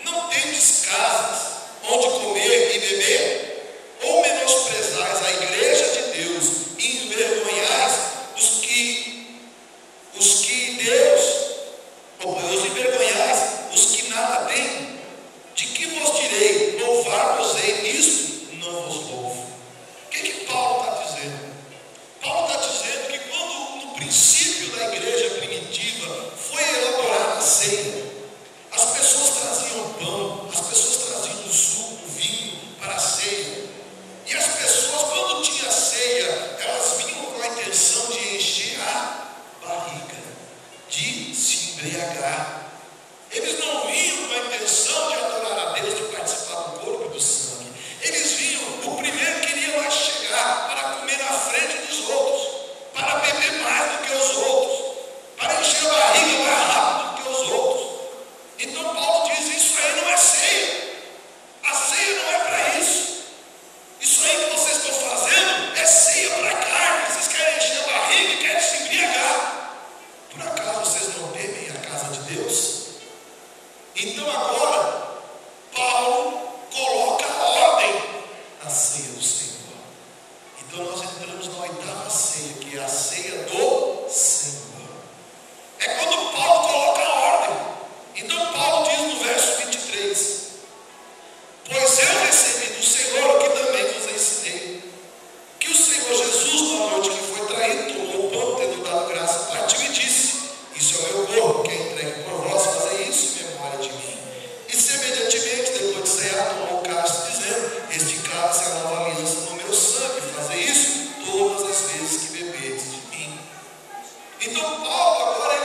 Não tendes casas onde comer e beber? Ou menosprezais a igreja de Deus e envergonhais os que envergonhais os que nada têm? De que vos direi? Louvar-vos-ei nisto? Não vos louvo. O que Paulo está dizendo? Paulo está dizendo que quando no princípio da igreja primitiva foi elaborada a ceia, as pessoas traziam pão, as pessoas traziam suco, vinho para a ceia. E as pessoas, quando tinha ceia, elas vinham com a intenção de encher a barriga, de se embriagar. Eles não vinham com a intenção de adorar a Deus, de participar do corpo e do sangue. Eles vinham, o primeiro queria lá chegar para comer na frente dos outros, para beber mais do que os outros, para encher a barriga mais rápido do que os outros. Então Paulo diz: isso aí não é ceia. A ceia não é para isso. Isso aí que vocês estão fazendo é ceia para a carne. Vocês querem encher a barriga e querem se embriagar. Por acaso vocês não temem a casa de Deus? Então agora, Paulo coloca ordem na ceia do Senhor. Então nós entramos na oitava ceia, que é a ceia do Senhor. É quando Paulo coloca a ordem. Então Paulo diz no verso 23: pois eu recebi do Senhor o que também vos ensinei, que o Senhor Jesus, na noite que foi traído, tomou o pão, tendo dado graça, partiu e disse: isso é o meu corpo, que é entregue por vós, fazei isso em memória de mim. E semelhantemente, depois de cear, tomou o cálice, dizendo: este cálice é a nova aliança no meu sangue, fazei isso todas as vezes que bebedes de mim. Então Paulo agora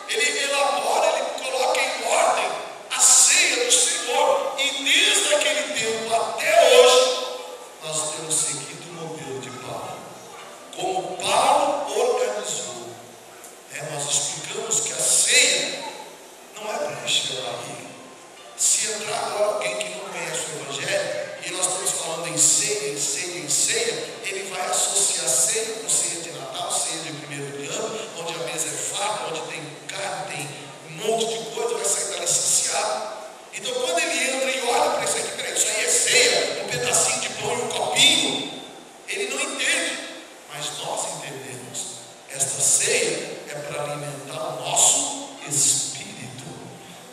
ele elabora, ele coloca em ordem a ceia do Senhor. E desde aquele tempo até hoje, nós temos seguido o modelo de Paulo. Como Paulo organizou. Nós explicamos que a ceia não é para encher a barriga. Se entrar agora alguém que não conhece o Evangelho, e nós estamos falando em ceia, ele vai associar ceia com ceia de Natal, ceia de 1º de ano, onde a mesa é farta, onde tem carne, tem um monte de coisa, vai sair dali saciado. Então quando ele entra e olha para isso aqui, peraí, isso aí é ceia, um pedacinho de pão e um copinho, ele não entende, mas nós entendemos. Esta ceia é para alimentar o nosso espírito.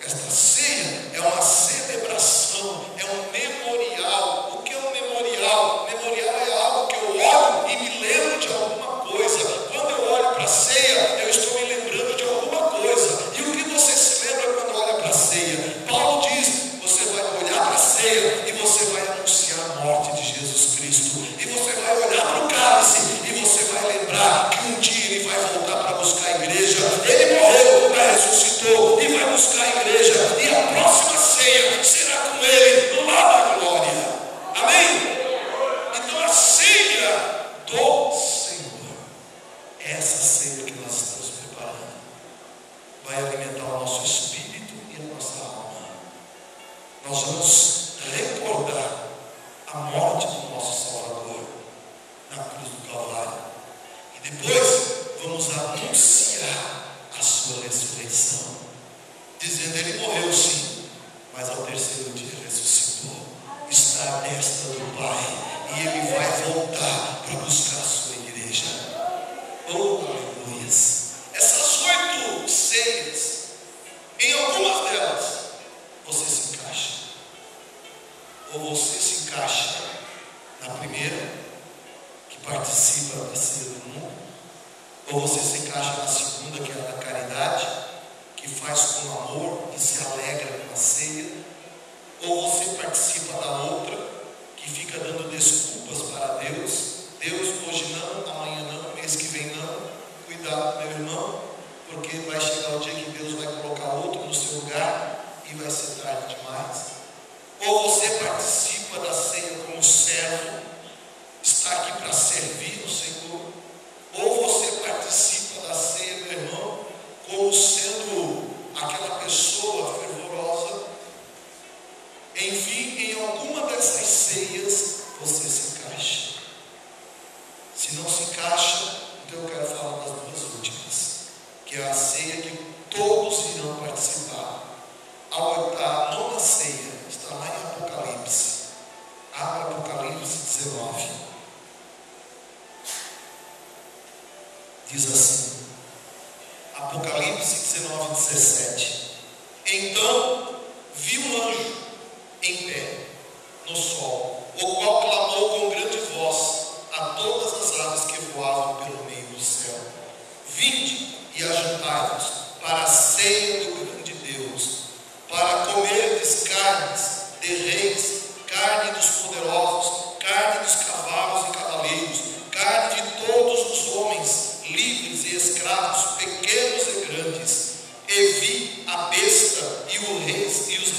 Esta ceia é uma celebração, é um memorial. O que é um memorial? Memorial é algo que eu olho e me lembro de alguma coisa. Quando eu olho para a ceia, eu estou me lembrando de alguma coisa. E o que você se lembra quando olha para a ceia? Paulo diz: você vai olhar para a ceia e você vai anunciar a morte de Jesus Cristo. E você vai olhar para o cálice e você vai lembrar que um dia ele vai voltar para buscar a igreja. Ele morreu, mas ressuscitou e vai buscar a igreja. E a próxima ceia será com ele lá na glória. Amém? Então a ceia do Senhor é essa ceia que nós estamos preparando. Vai alimentar o nosso espírito e a nossa alma. Nós vamos recordar a morte do nosso Salvador na cruz do Calvário. E depois vamos anunciar a sua ressurreição, dizendo: ele morreu sim, mas ao terceiro dia ressuscitou, está à destra do Pai, e ele vai voltar para buscar a sua igreja. Oh, aleluias! Essas 8 ceias, em algumas delas você se encaixa, ou você se encaixa na primeira, que participa da ceia do mundo, Ou você se encaixa na segunda, que é a da caridade, que faz com amor e se alegra com a ceia? Ou você participa da outra, que fica dando desculpas para Deus? Deus, hoje não, amanhã não, mês que vem não. Cuidado, meu irmão, porque vai chegar o dia que Deus vai colocar outro no seu lugar e vai ser tarde demais. Ou você participa da ceia como servo, está aqui para servir o Senhor? Ou você participa da ceia, meu irmão, como sendo aquela pessoa fervorosa? Enfim, em alguma dessas ceias você se encaixa. Se não se encaixa, então eu quero falar das duas últimas, que é a ceia que todos irão participar. A nona ceia está lá em Apocalipse. Abra Apocalipse 19. Diz assim, Apocalipse 19, 17. Então vi um anjo em pé no sol, o qual clamou com grande voz a todas as aves que voavam pelo meio do céu: vinde e ajuntai-vos para a ceia do grande Deus, para comerdes carnes de reis, carne dos poderosos, carne dos cavalos e cavaleiros, carne de todos os homens, livres e escravos, pequenos e grandes. E vi a besta e os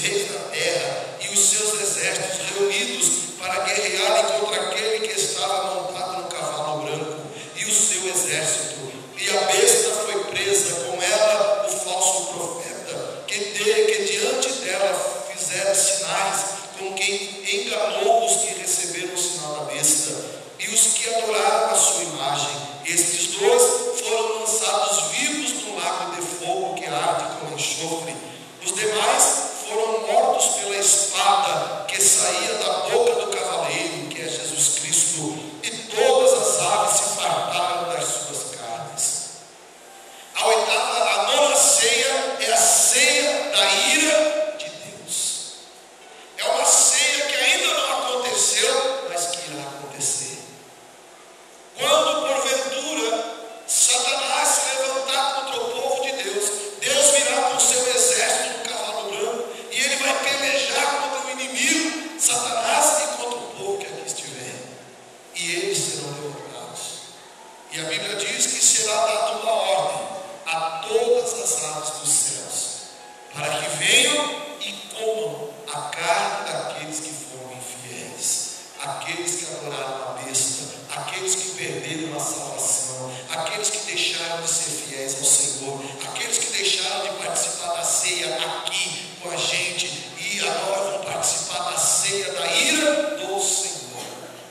reis da terra e os seus exércitos reunidos para guerrearem contra aquele que estava montado no cavalo branco e o seu exército. E a besta foi presa, com ela o falso profeta, que diante dela fizeram sinais, com quem enganou os que receberam o sinal da besta e os que adoraram a sua imagem. Estes dois foram lançados vivos no lago de fogo que arde com enxofre. Os demais foram mortos pela espada que saía da boca do cavaleiro, que é Jesus Cristo, e todas as aves se fartaram das suas carnes. A nona ceia é a ceia da ira de Deus. É uma ceia que ainda não aconteceu, mas que irá acontecer. Quando porventura Satanás se levantar contra o povo de Deus, Deus virá com seu exército no cavalo branco e ele vai pelejar contra o inimigo, Satanás, e contra o povo que aqui estiver. E eles serão derrotados. E a Bíblia diz que será dada uma ordem a todas as aves dos céus, para que venham e comam a carne daqueles que foram infiéis, aqueles que adoraram a besta, aqueles que perderam a salvação, aqueles que deixaram de ser fiéis ao Senhor, aqueles que deixaram de participar da ceia aqui com a gente e agora vão participar da ceia da ira do Senhor.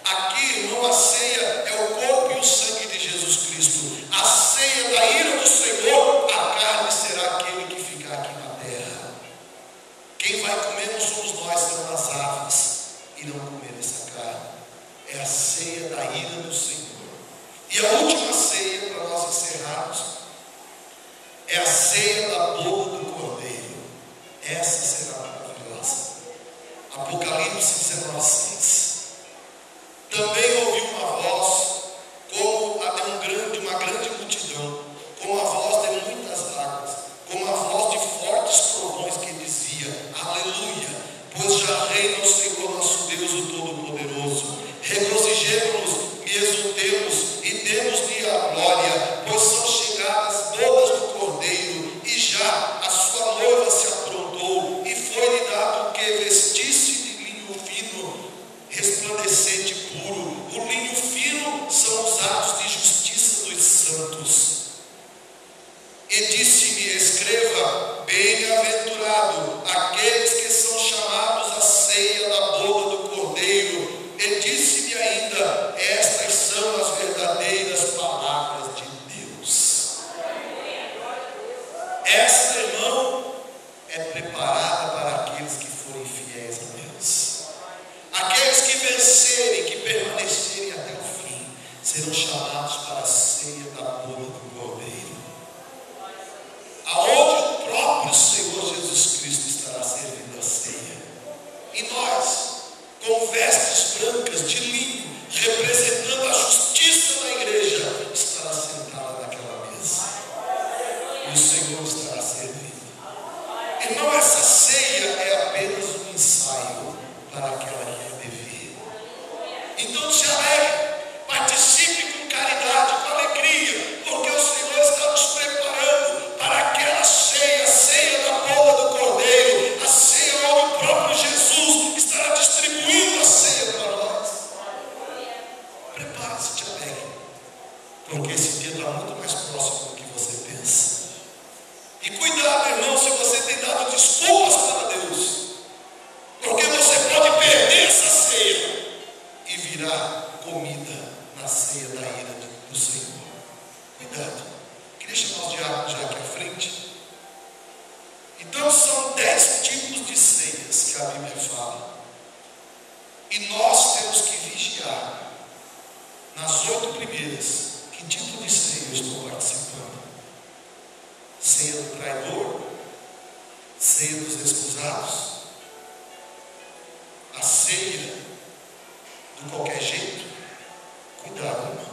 Aqui, irmão, a ceia é o corpo e o sangue de Jesus Cristo. A ceia da ira do Senhor, a carne será aquele que ficar aqui na terra. Quem vai comer não somos nós, serão as aves, e não comer essa carne. É a ceia da ira do Senhor. E a última ceia, para nós encerrarmos, é a ceia da boda do Cordeiro. Essa será maravilhosa. Apocalipse 19, 6. Também ouvi uma voz, como a de uma grande multidão, como a voz de muitas águas, como a voz de fortes trovões, que dizia: Aleluia, pois já reina o Senhor nosso Deus, o Todo-Poderoso. Regozijemo-nos e exultemos e demos-lhe a glória, pois são chegadas as bodas do Cordeiro, e já a sua noiva se aprontou, e foi-lhe dado que vestisse de linho fino, resplandecente e puro. O linho fino são os atos de justiça dos santos. E disse-me: escreva, bem-aventurado aqueles que são chamados à ceia da boda do Cordeiro. E disse-me ainda: estas são as verdadeiras palavras de Deus. Esta, irmão, é preparada para aqueles que forem fiéis a Deus. Aqueles que vencerem, que permanecerem até o fim, serão chamados para a ceia da boda do Cordeiro, aonde o próprio Senhor Jesus Cristo estará servindo a ceia. E nós, com vestes brancas de linho, representando a justiça da igreja, estará sentada naquela porque esse dia está muito mais próximo do que você pensa. E cuidado, irmão, se você tem dado desculpas para Deus, porque você pode perder essa ceia e virar comida na ceia da ira do Senhor. Cuidado. Queria chamar os diáconos já aqui à frente. Então são 10 tipos de ceias que a Bíblia fala. E nós temos que vigiar nas 8 primeiras. Que tipo de ceia eu estou participando? Ceia do traidor? Ceia dos descusados? A ceia do qualquer jeito? Cuidado, irmão.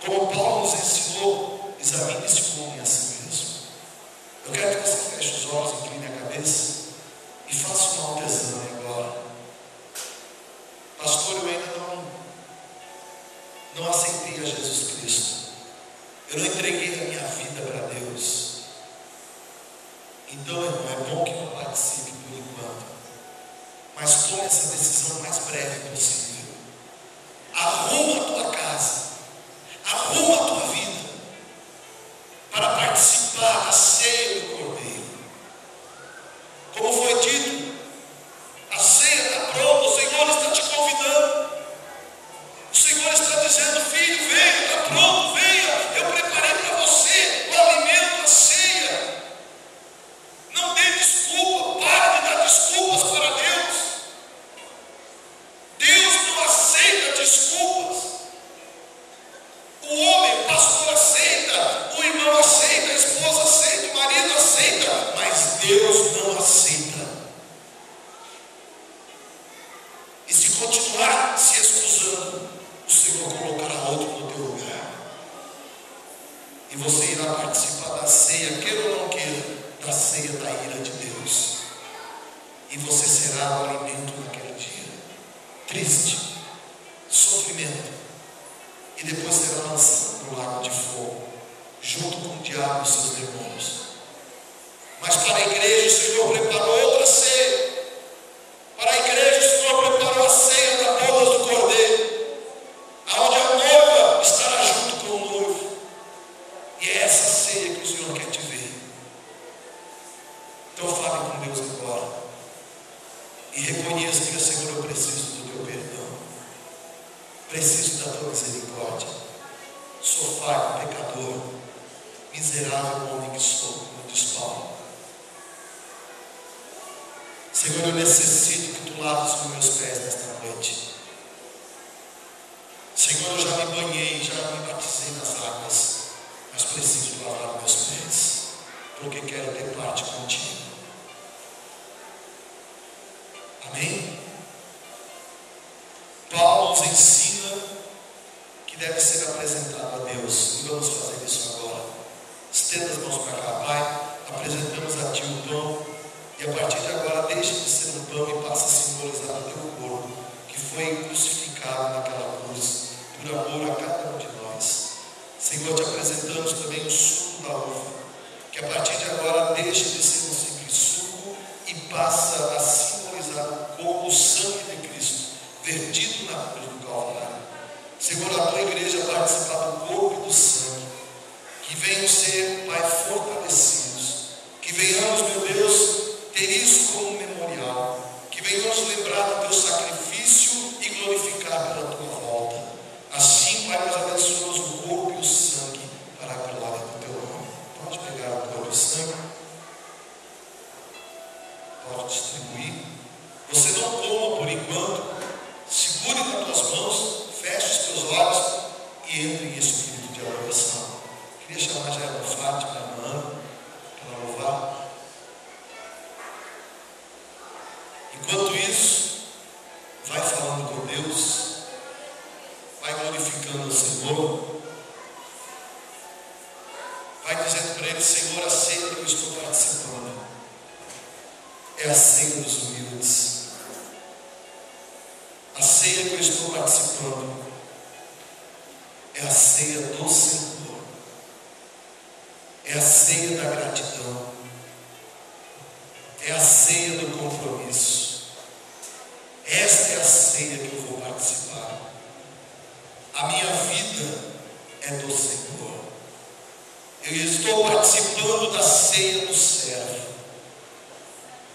Como Paulo nos ensinou, examine-se o homem a si mesmo. Eu quero que você feche os olhos, incline a cabeça e faça uma autoexame agora. Pastor, eu ainda não aceitei a Jesus Cristo. Eu não entreguei a minha vida para Deus. Então, irmão, é bom que não participe por enquanto. Mas tome essa decisão o mais breve possível. Arruma a tua casa. Arruma a tua vida para participar da ceia do Cordeiro. Como foi dito, a ceia está pronta, o Senhor está te convidando. O Senhor está dizendo: filho, venha, está pronto, venha, eu preparei para você o alimento, a ceia. Não dê desculpa, pare de dar desculpas para Deus. Deus não aceita desculpas. O homem, o pastor aceita, o irmão aceita, a esposa aceita, o marido aceita, mas Deus não aceita. E se continuar se excusando, o Senhor colocará outro no teu lugar. E você irá participar da ceia, queira ou não queira, da ceia da ira de Deus. E você será o alimento naquele dia. Triste, sofrimento. E depois será lançado no lago de fogo, junto com o diabo e seus demônios. Mas para a igreja o Senhor preparou outra ceia. Para a igreja o Senhor preparou a ceia da boda do Cordeiro, aonde a noiva estará junto com o noivo. E é essa ceia que o Senhor quer te ver. Então fale com Deus agora e reconheça que, Senhor, eu preciso do teu perdão, preciso da tua misericórdia. Sou falho, pecador, miserável homem que sou, como diz Paulo. Senhor, eu necessito que tu laves os meus pés nesta noite. Senhor, eu já me banhei, já me batizei nas águas, mas preciso lavar meus pés, porque quero ter parte contigo. Amém? Paulo nos ensina que deve ser apresentado a Deus, e vamos fazer isso agora. Estenda as mãos para cá, Pai. Apresentamos a Ti o pão, e a partir de agora deixa de ser um pão e passa a simbolizar o Teu corpo, que foi crucificado naquela cruz, por amor a cada um de nós. Senhor, Te apresentamos também o suco da uva, que a partir de agora deixa de ser um simples suco e passa a simbolizar o sangue de Cristo, vertido na cruz do Calvário. Senhor, a Tua igreja participar do corpo e do sangue, que venham ser, Pai, fortalecidos, que venhamos, meu Deus, ter isso como memorial, que venhamos lembrar do Teu sacrifício e glorificar pela Tua volta. Assim, Pai, nós abençoamos o corpo e o sangue para a glória do Teu nome. Pode pegar o corpo e o sangue, pode distribuir. Você não coma por enquanto, segure nas tuas mãos, feche os teus olhos e entre em espírito de adoração. Queria chamar já a Fátima, a irmã, para louvar. Enquanto isso, vai falando com Deus, vai glorificando o Senhor, vai dizendo para Ele: Senhor, a ceia que eu estou participando é a ceia dos humildes. A ceia que eu estou participando é a ceia do Senhor, é a ceia da gratidão, é a ceia do compromisso. Esta é a ceia que eu vou participar. a minha vida é do Senhor. Eu estou participando da ceia do servo,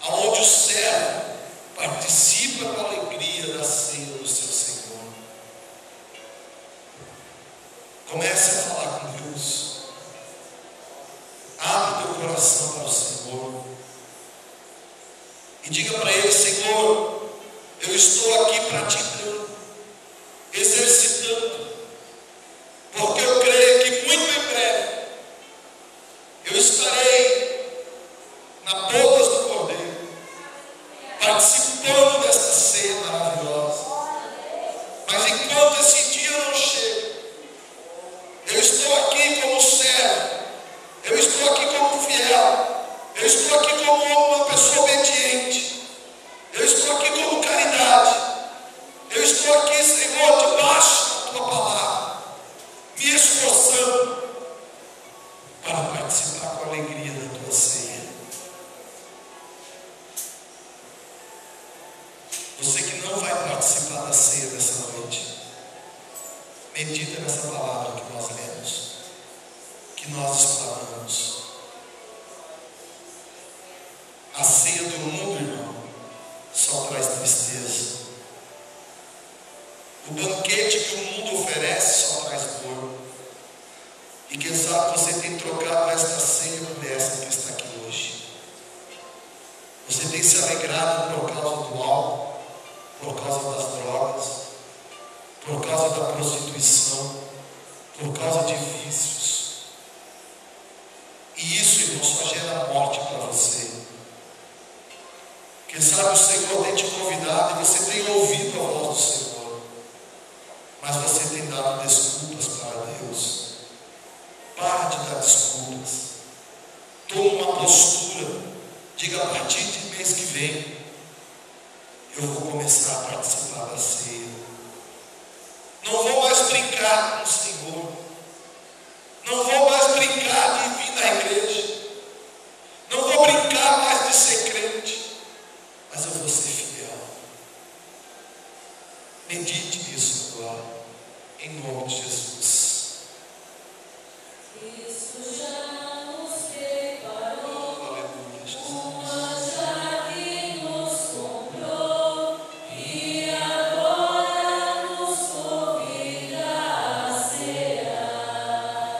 aonde o servo participa com alegria da ceia do seu Senhor. Comece a falar com Deus. Abre teu coração para o Senhor e diga para Ele: Senhor, eu estou aqui praticando, exercitando, porque eu creio que muito em breve eu estarei na bodas do Cordeiro, participando desta ceia maravilhosa. Mas enquanto esse dia não chega, eu estou aqui como servo, eu estou aqui como fiel, eu estou aqui como uma pessoa obediente, eu estou aqui como caridade, eu estou aqui, Senhor, debaixo da tua palavra, me esforçando para participar com alegria da tua ceia. Você que não vai participar da ceia dessa noite, medita nessa palavra que nós lemos, que nós explanamos. A ceia do mundo, irmão, só traz tristeza. O banquete que o mundo oferece só traz dor. E quem sabe você tem trocado esta ceia por esta que está aqui hoje. Você tem se alegrado por causa do álcool, por causa das drogas, por causa da prostituição, por causa de vícios. E isso, irmão, só gera morte para você. Quem sabe o Senhor tem te convidado e você tem ouvido a voz do Senhor, mas você tem dado desculpas para Deus. Para de dar desculpas. Toma uma postura. Diga: a partir de mês que vem eu vou começar a participar da ceia. Não vou mais brincar com o Senhor. Não vou mais brincar de vir na igreja. Não vou brincar mais de ser crente. Mas eu vou ser fiel. Medite nisso agora, em nome de Jesus. Cristo já nos preparou, Aleluia, Jesus. uma chave nos comprou e agora nos convida a cear.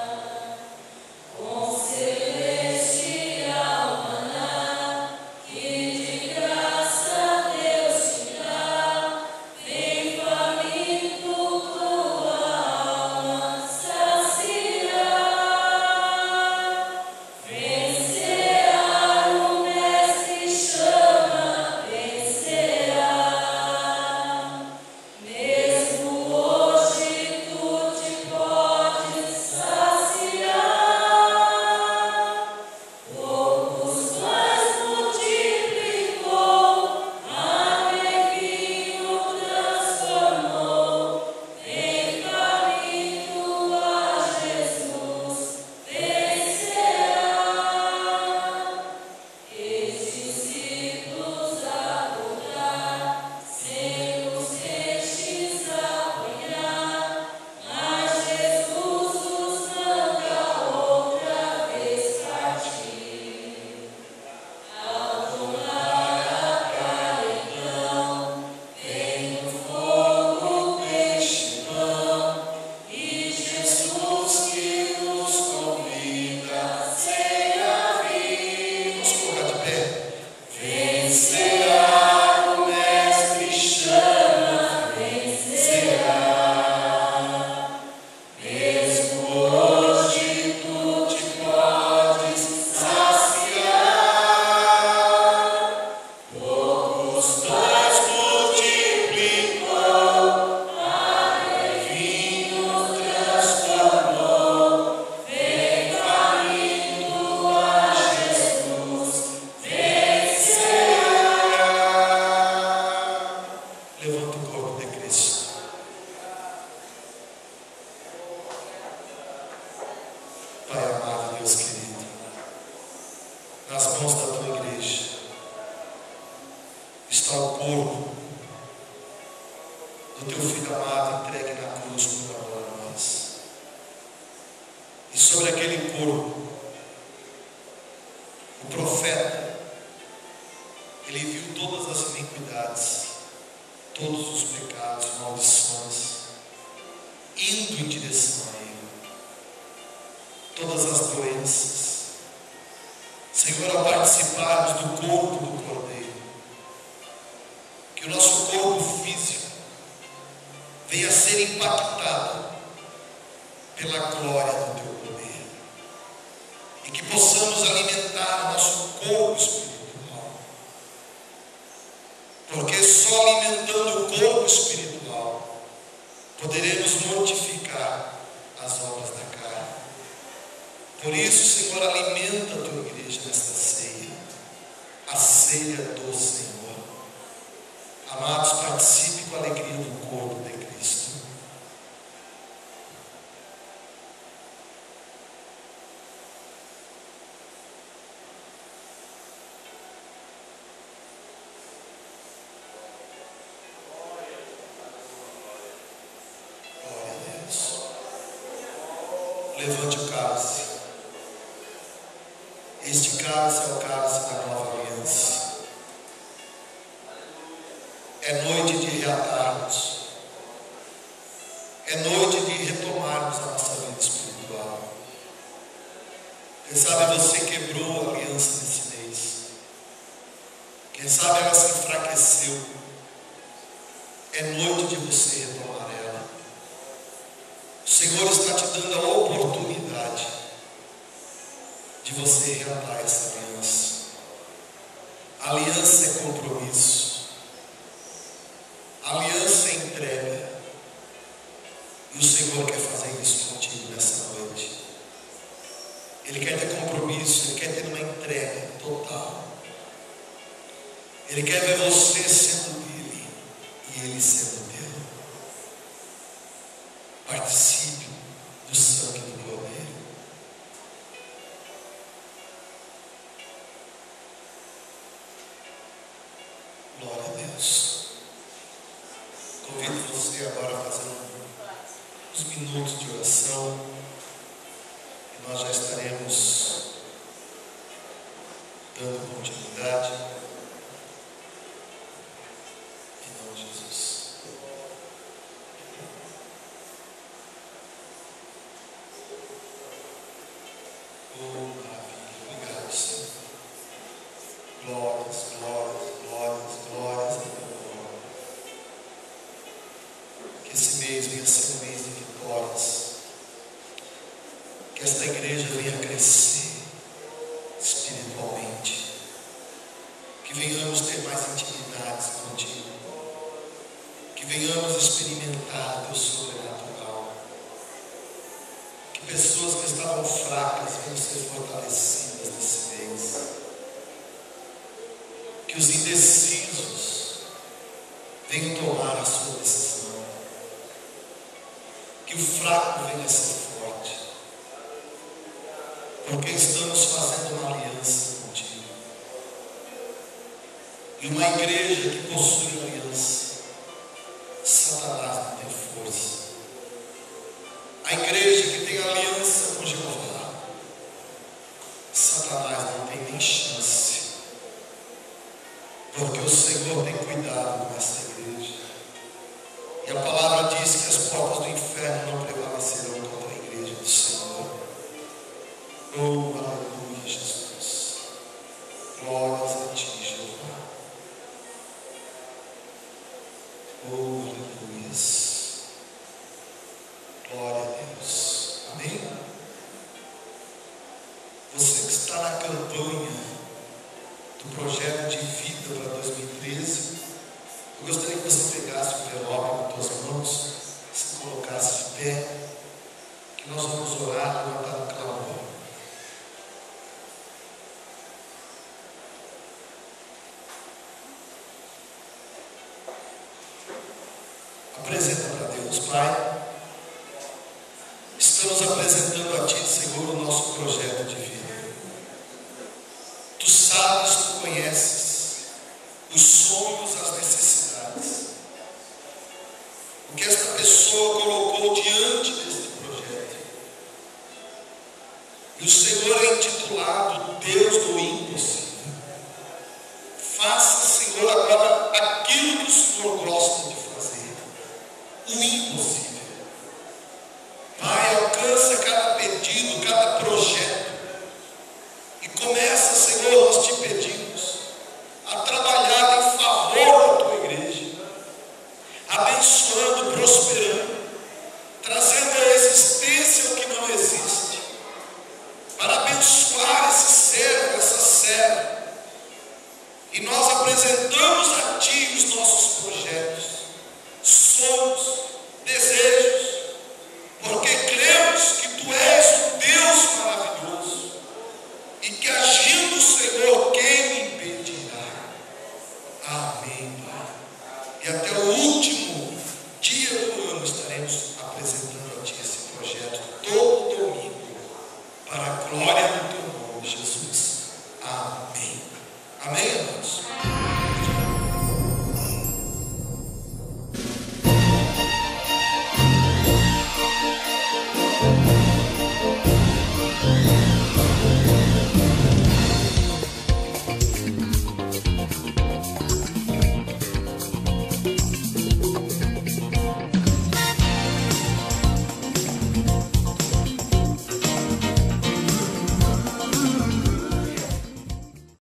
Com celestial maná, que de graça Deus te dá, vem faminto tua alma. sobre aquele corpo, o profeta, ele viu todas as iniquidades, todos os pecados, maldições, indo em direção a ele, todas as doenças. Senhor, ao participarmos do corpo do Cordeiro, que o nosso corpo físico venha a ser impactado pela glória do Teu poder, e que possamos alimentar o nosso corpo espiritual, porque só alimentando o corpo espiritual poderemos mortificar as obras da carne. Por isso, Senhor, alimenta a Tua igreja nesta ceia, a ceia do Senhor. Amados, participe com a alegria do corpo de Cristo. Glória a Deus. Levante o cálice. Este cálice é o cálice da nova aliança. É noite de reatarmos. É noite de retomarmos a nossa vida espiritual. Quem sabe você quebrou a aliança nesse mês. Quem sabe ela se enfraqueceu. É noite de você retomar ela. O Senhor está te dando a oportunidade de você reatar essa aliança. A aliança é compromisso. A aliança é entrega. E o Senhor quer fazer isso contigo nessa noite. Ele quer ter compromisso, Ele quer ter uma entrega total. Ele quer ver você sendo dele e ele sendo teu. Participe do sangue do Cordeiro. Glória a Deus. Convido você agora a fazer uns minutos de oração. E nós já estaremos dando continuidade. Em nome de Jesus. Oh, maravilha. Obrigado, Senhor. Glórias, glórias, glórias, glórias a Deus. Que esse mês venha ser um mês de vitórias. Que esta igreja venha crescer espiritualmente. Que venhamos ter mais intimidades contigo. Que venhamos experimentar o teu sobrenatural. Que pessoas que estavam fracas venham ser fortalecidas nesse mês. Que os indecisos venham tomar a sua decisão. Que o fraco venha a ser forte. Porque estamos fazendo uma aliança contigo. E uma igreja que possui aliança, Satanás não tem força. A igreja que tem aliança com Jeová, Satanás não tem nem chance. Porque o Senhor tem cuidado com essa igreja. E a palavra diz que as portas do inferno não prevalecerão contra a igreja do Senhor. Oh, aleluia, Jesus. Glórias a ti, Jeová. Oh, aleluia. Glória a Deus. Amém? Você que está na campanha do projeto de vida para 2013, eu gostaria que você pegasse o envelope nas tuas mãos, se colocasse de pé, que nós vamos orar, levantar um clamor. Apresenta para Deus, Pai. Estamos apresentando a Ti, Senhor, o nosso projeto de vida. Tu sabes, Tu conheces os sonhos, as necessidades. O que esta pessoa colocou diante deste projeto. cada projeto